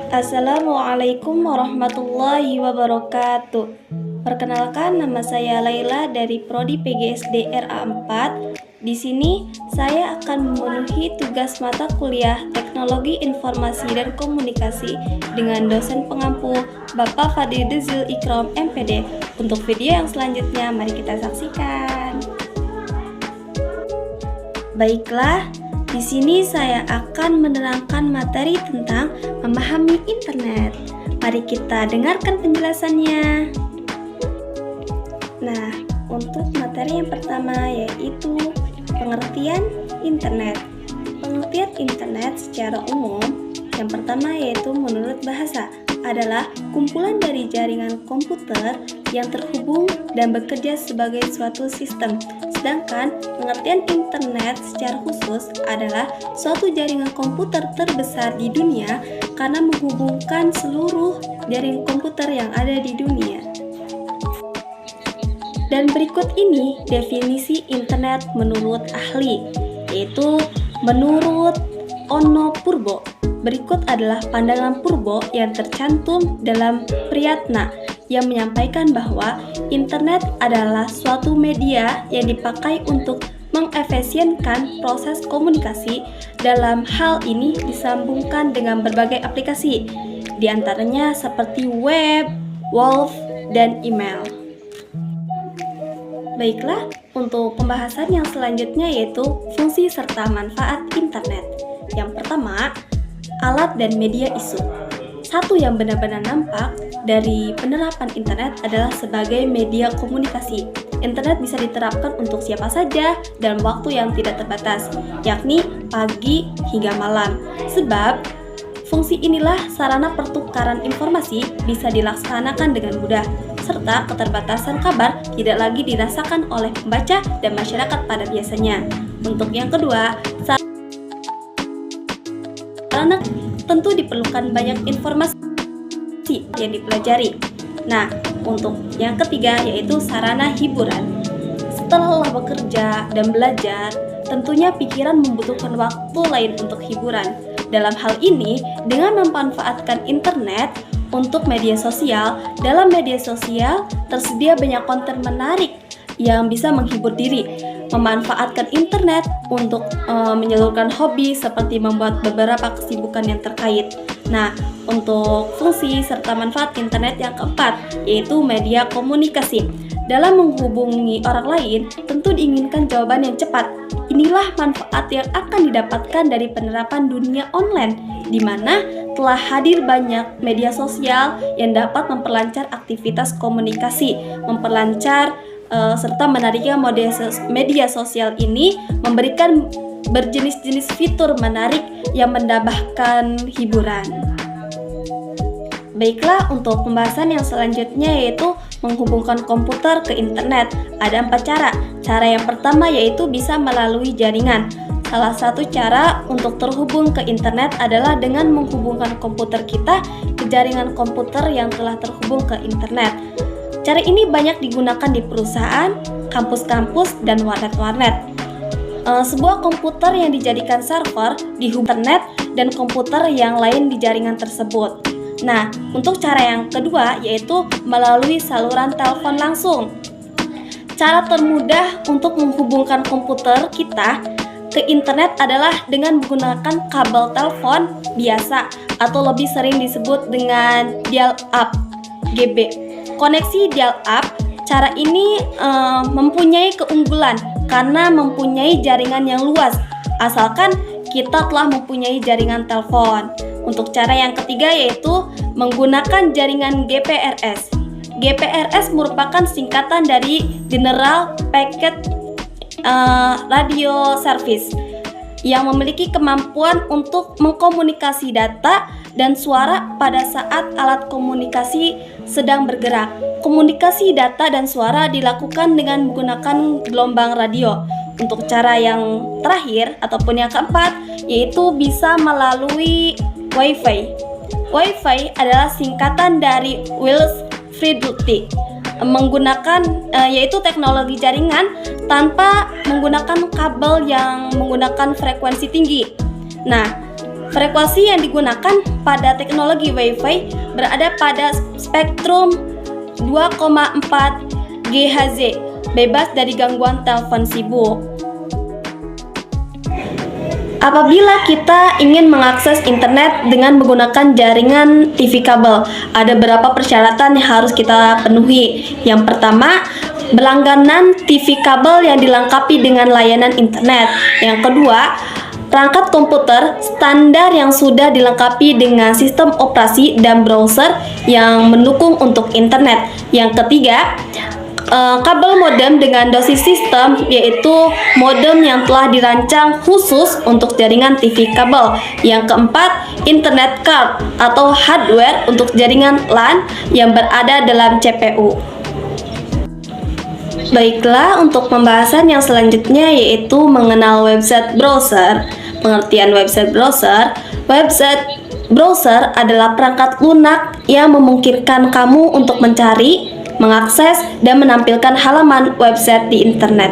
Assalamualaikum warahmatullahi wabarakatuh. Perkenalkan, nama saya Laila dari Prodi PGSD RA 4. Di sini saya akan memenuhi tugas mata kuliah Teknologi Informasi dan Komunikasi dengan dosen pengampu Bapak Fadlizil Ikram MPD. Untuk video yang selanjutnya mari kita saksikan. Baiklah, di sini saya akan menerangkan materi tentang memahami internet. Mari kita dengarkan penjelasannya. Nah, untuk materi yang pertama yaitu pengertian internet. Pengertian internet secara umum, yang pertama yaitu menurut bahasa adalah kumpulan dari jaringan komputer yang terhubung dan bekerja sebagai suatu sistem. Sedangkan pengertian internet secara khusus adalah suatu jaringan komputer terbesar di dunia karena menghubungkan seluruh jaringan komputer yang ada di dunia. Dan berikut ini definisi internet menurut ahli, yaitu menurut Ono Purbo. Berikut adalah pandangan Purbo yang tercantum dalam Priyatna yang menyampaikan bahwa internet adalah suatu media yang dipakai untuk mengefisienkan proses komunikasi. Dalam hal ini disambungkan dengan berbagai aplikasi, di antaranya seperti web, wolf, dan email. Baiklah, untuk pembahasan yang selanjutnya yaitu fungsi serta manfaat internet. Yang pertama, alat dan media isu. Satu yang benar-benar nampak dari penerapan internet adalah sebagai media komunikasi. Internet bisa diterapkan untuk siapa saja dalam waktu yang tidak terbatas, yakni pagi hingga malam. Sebab fungsi inilah sarana pertukaran informasi bisa dilaksanakan dengan mudah, serta keterbatasan kabar tidak lagi dirasakan oleh pembaca dan masyarakat pada biasanya. Untuk yang kedua, sarana tentu diperlukan banyak informasi yang dipelajari. Nah, untuk yang ketiga yaitu sarana hiburan. Setelah lelah bekerja dan belajar, tentunya pikiran membutuhkan waktu lain untuk hiburan. Dalam hal ini, dengan memanfaatkan internet untuk media sosial, dalam media sosial tersedia banyak konten menarik yang bisa menghibur diri. Memanfaatkan internet untuk menyalurkan hobi seperti membuat beberapa kesibukan yang terkait. Nah, untuk fungsi serta manfaat internet yang keempat yaitu media komunikasi. Dalam menghubungi orang lain, tentu diinginkan jawaban yang cepat. Inilah manfaat yang akan didapatkan dari penerapan dunia online, di mana telah hadir banyak media sosial yang dapat memperlancar aktivitas komunikasi, memperlancar serta menariknya media sosial ini memberikan berjenis-jenis fitur menarik yang menambahkan hiburan. Baiklah, untuk pembahasan yang selanjutnya yaitu menghubungkan komputer ke internet. Ada 4 cara. Cara yang pertama yaitu bisa melalui jaringan. Salah satu cara untuk terhubung ke internet adalah dengan menghubungkan komputer kita ke jaringan komputer yang telah terhubung ke internet. Cara ini banyak digunakan di perusahaan, kampus-kampus, dan warnet-warnet. Sebuah komputer yang dijadikan server dihubungkan internet dan komputer yang lain di jaringan tersebut. Nah, untuk cara yang kedua yaitu melalui saluran telepon langsung. Cara termudah untuk menghubungkan komputer kita ke internet adalah dengan menggunakan kabel telepon biasa atau lebih sering disebut dengan dial-up GB. Koneksi dial-up, cara ini mempunyai keunggulan karena mempunyai jaringan yang luas, asalkan kita telah mempunyai jaringan telepon. Untuk cara yang ketiga yaitu menggunakan jaringan GPRS. GPRS merupakan singkatan dari General Packet Radio Service yang memiliki kemampuan untuk mengkomunikasi data dan suara pada saat alat komunikasi sedang bergerak. Komunikasi data dan suara dilakukan dengan menggunakan gelombang radio. Untuk cara yang terakhir ataupun yang keempat yaitu bisa melalui Wi-Fi. Wi-Fi adalah singkatan dari Wireless Fidelity, menggunakan yaitu teknologi jaringan tanpa menggunakan kabel yang menggunakan frekuensi tinggi. Nah, Frekuensi yang digunakan pada teknologi Wi-Fi berada pada spektrum 2,4 GHz, bebas dari gangguan telepon sibuk. Apabila kita ingin mengakses internet dengan menggunakan jaringan TV kabel, ada beberapa persyaratan yang harus kita penuhi. Yang pertama, berlangganan TV kabel yang dilengkapi dengan layanan internet. Yang kedua, perangkat komputer standar yang sudah dilengkapi dengan sistem operasi dan browser yang mendukung untuk internet. Yang ketiga, kabel modem dengan dosis sistem, yaitu modem yang telah dirancang khusus untuk jaringan TV kabel. Yang keempat, internet card atau hardware untuk jaringan LAN yang berada dalam CPU. Baiklah, untuk pembahasan yang selanjutnya yaitu mengenal website browser. Pengertian website browser. Website browser adalah perangkat lunak yang memungkinkan kamu untuk mencari, mengakses, dan menampilkan halaman website di internet.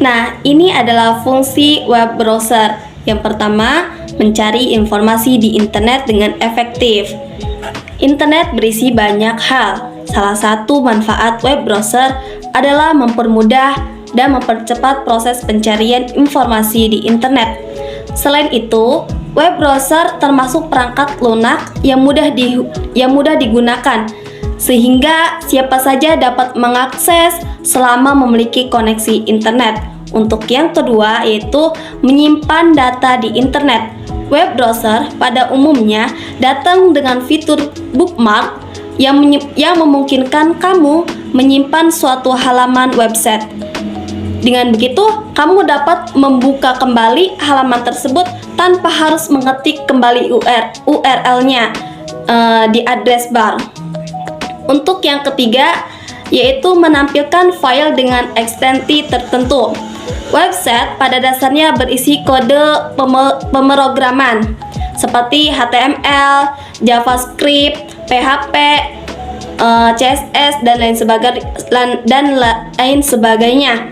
Nah, ini adalah fungsi web browser. Yang pertama, mencari informasi di internet dengan efektif. Internet berisi banyak hal. Salah satu manfaat web browser adalah mempermudah dan mempercepat proses pencarian informasi di internet. Selain itu, web browser termasuk perangkat lunak yang mudah digunakan, sehingga siapa saja dapat mengakses selama memiliki koneksi internet. Untuk yang kedua yaitu menyimpan data di internet. Web browser pada umumnya datang dengan fitur bookmark yang memungkinkan kamu menyimpan suatu halaman website. Dengan begitu, kamu dapat membuka kembali halaman tersebut tanpa harus mengetik kembali URL-nya di address bar. Untuk yang ketiga, yaitu menampilkan file dengan ekstensi tertentu. Website pada dasarnya berisi kode pemrograman seperti HTML, JavaScript, PHP, CSS, dan lain sebagainya,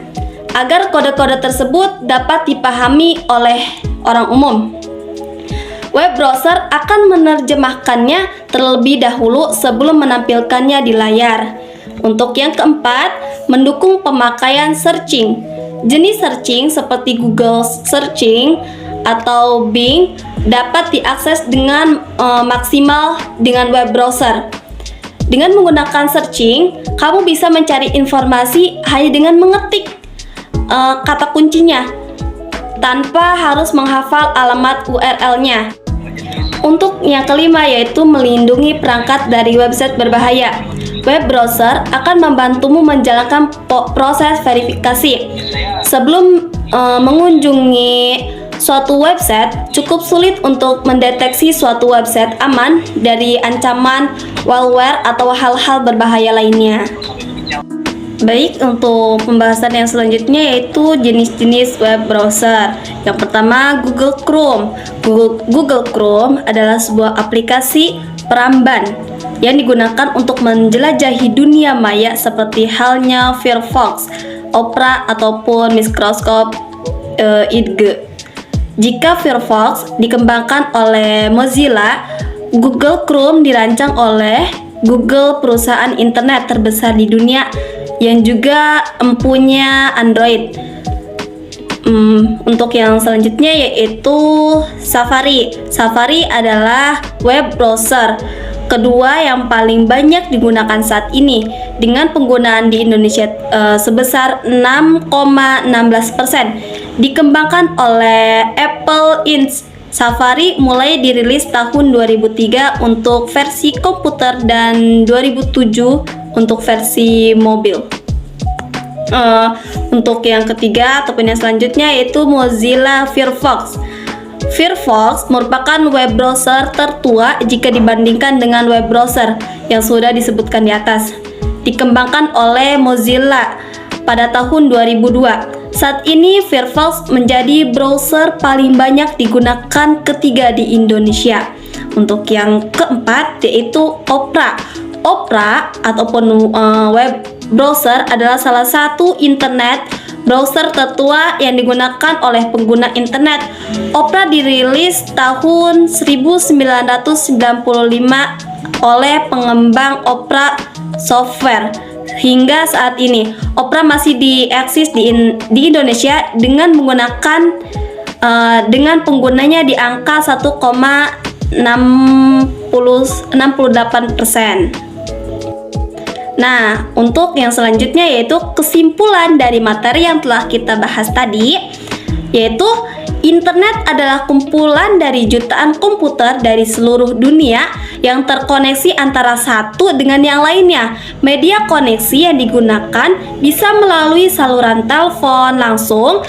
agar kode-kode tersebut dapat dipahami oleh orang umum. Web browser akan menerjemahkannya terlebih dahulu sebelum menampilkannya di layar. Untuk yang keempat, mendukung pemakaian searching. Jenis searching seperti Google Searching atau Bing dapat diakses dengan maksimal dengan web browser. Dengan menggunakan searching, kamu bisa mencari informasi hanya dengan mengetik kata kuncinya tanpa harus menghafal alamat URL-nya. Untuk yang kelima yaitu melindungi perangkat dari website berbahaya. Web browser akan membantumu menjalankan proses verifikasi. Sebelum mengunjungi suatu website, cukup sulit untuk mendeteksi suatu website aman dari ancaman malware atau hal-hal berbahaya lainnya. Baik, untuk pembahasan yang selanjutnya yaitu jenis-jenis web browser. Yang pertama, Google Chrome. Google Chrome adalah sebuah aplikasi peramban yang digunakan untuk menjelajahi dunia maya seperti halnya Firefox, Opera, ataupun Microsoft Edge. Jika Firefox dikembangkan oleh Mozilla, Google Chrome dirancang oleh Google, perusahaan internet terbesar di dunia yang juga mempunyai Android. Untuk yang selanjutnya yaitu Safari. Safari adalah web browser kedua yang paling banyak digunakan saat ini dengan penggunaan di Indonesia sebesar 6,16%. Dikembangkan oleh Apple Inc. Safari mulai dirilis tahun 2003 untuk versi komputer dan 2007 untuk versi mobil. Untuk yang ketiga ataupun yang selanjutnya yaitu Mozilla Firefox. Firefox merupakan web browser tertua jika dibandingkan dengan web browser yang sudah disebutkan di atas. Dikembangkan oleh Mozilla pada tahun 2002. Saat ini Firefox menjadi browser paling banyak digunakan ketiga di Indonesia. Untuk yang keempat yaitu Opera. Opera ataupun web browser adalah salah satu internet browser tertua yang digunakan oleh pengguna internet. Opera dirilis tahun 1995 oleh pengembang Opera Software. Hingga saat ini, Opera masih dieksis di Indonesia dengan menggunakan dengan penggunanya di angka 1,68%. Nah, untuk yang selanjutnya yaitu kesimpulan dari materi yang telah kita bahas tadi, yaitu internet adalah kumpulan dari jutaan komputer dari seluruh dunia yang terkoneksi antara satu dengan yang lainnya. Media koneksi yang digunakan bisa melalui saluran telepon langsung,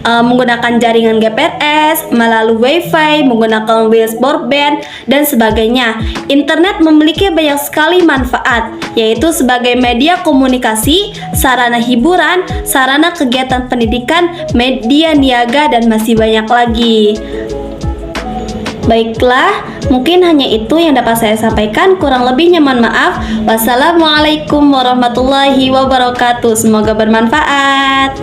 menggunakan jaringan GPS, melalui Wi-Fi, menggunakan wireless broadband, dan sebagainya. Internet memiliki banyak sekali manfaat, yaitu sebagai media komunikasi, sarana hiburan, sarana kegiatan pendidikan, media niaga, dan masih banyak lagi. Baiklah, mungkin hanya itu yang dapat saya sampaikan. Kurang lebihnya mohon maaf. Wassalamualaikum warahmatullahi wabarakatuh. Semoga bermanfaat.